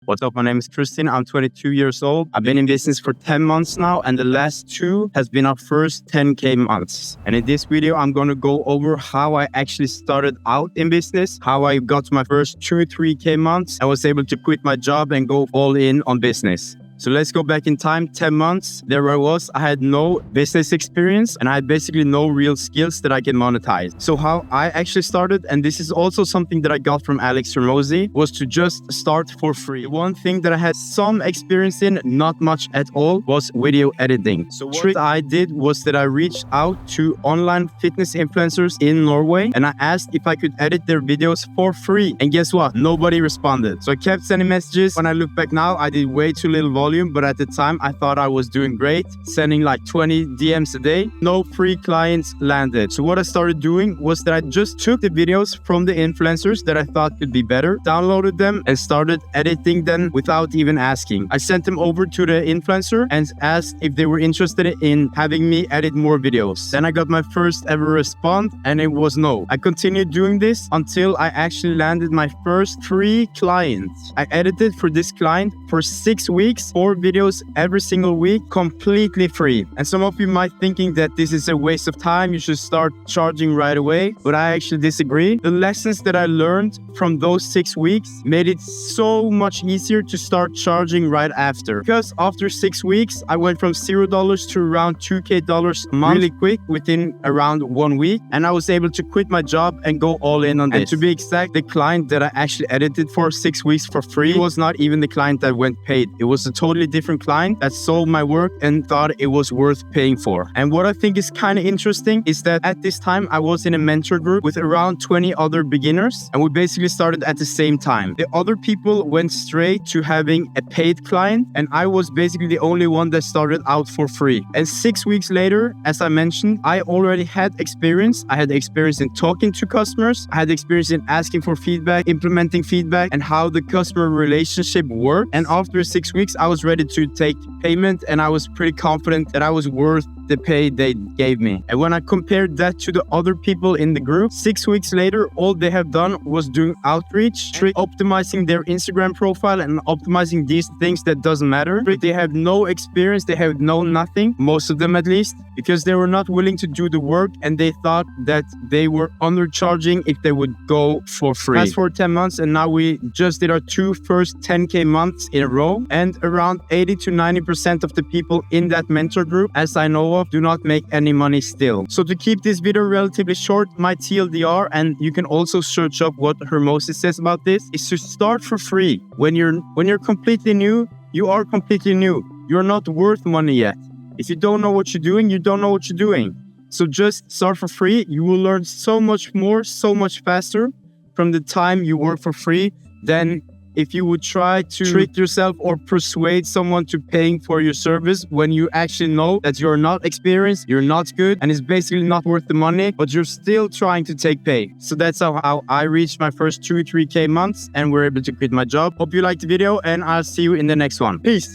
What's up? My name is Tristan. I'm 22 years old. I've been in business for 10 months now, and the last 2 has been our first 10K months. And in this video, I'm going to go over how I actually started out in business, how I got to my first 2-3K months. I was able to quit my job and go all in on business. So let's go back in time, 10 months. There I had no business experience and I had basically no real skills that I can monetize. So how I actually started, and this is also something that I got from Alex Hormozi, was to just start for free. One thing that I had some experience in, not much at all, was video editing. So what I did was that I reached out to online fitness influencers in Norway and I asked if I could edit their videos for free. And guess what? Nobody responded. So I kept sending messages. When I look back now, I did way too little volume. But at the time, I thought I was doing great, sending like 20 DMs a day. No free clients landed. So what I started doing was that I just took the videos from the influencers that I thought could be better, downloaded them, and started editing them without even asking. I sent them over to the influencer and asked if they were interested in having me edit more videos. Then I got my first ever response, and it was no. I continued doing this until I actually landed my first 3 clients. I edited for this client for 6 weeks, 4 videos every single week, completely free. And some of you might thinking that this is a waste of time, you should start charging right away, but I actually disagree. The lessons that I learned from those 6 weeks made it so much easier to start charging right after. Because after 6 weeks, I went from $0 to around $2K a month really quick within around 1 week, and I was able to quit my job and go all in on this. And to be exact, the client that I actually edited for 6 weeks for free was not even the client that went paid. It was a totally different client that saw my work and thought it was worth paying for. And what I think is kind of interesting is that at this time I was in a mentor group with around 20 other beginners, and we basically started at the same time. The other people went straight to having a paid client, and I was basically the only one that started out for free. And 6 weeks later, as I mentioned, I already had experience. I had experience in talking to customers. I had experience in asking for feedback, implementing feedback, and how the customer relationship worked. And after 6 weeks, I was ready to take payment, and I was pretty confident that I was worth the pay they gave me. And when I compared that to the other people in the group, 6 weeks later, all they have done was doing outreach, optimizing their Instagram profile and optimizing these things that doesn't matter. They have no experience, they have no nothing, most of them at least, because they were not willing to do the work and they thought that they were undercharging if they would go for free. Fast forward 10 months and now we just did our 2 first 10K months in a row, and around 80 to 90% of the people in that mentor group, as I know of, do not make any money still. So to keep this video relatively short, my TLDR, and you can also search up what Hormozi says about this, is to start for free. When you're completely new, you are completely new. You're not worth money yet. If you don't know what you're doing, you don't know what you're doing. So just start for free. You will learn so much more, so much faster from the time you work for free than if you would try to trick yourself or persuade someone to paying for your service when you actually know that you're not experienced, you're not good, and it's basically not worth the money, but you're still trying to take pay. So that's how I reached my first 2-3K months and were able to quit my job. Hope you liked the video, and I'll see you in the next one. Peace.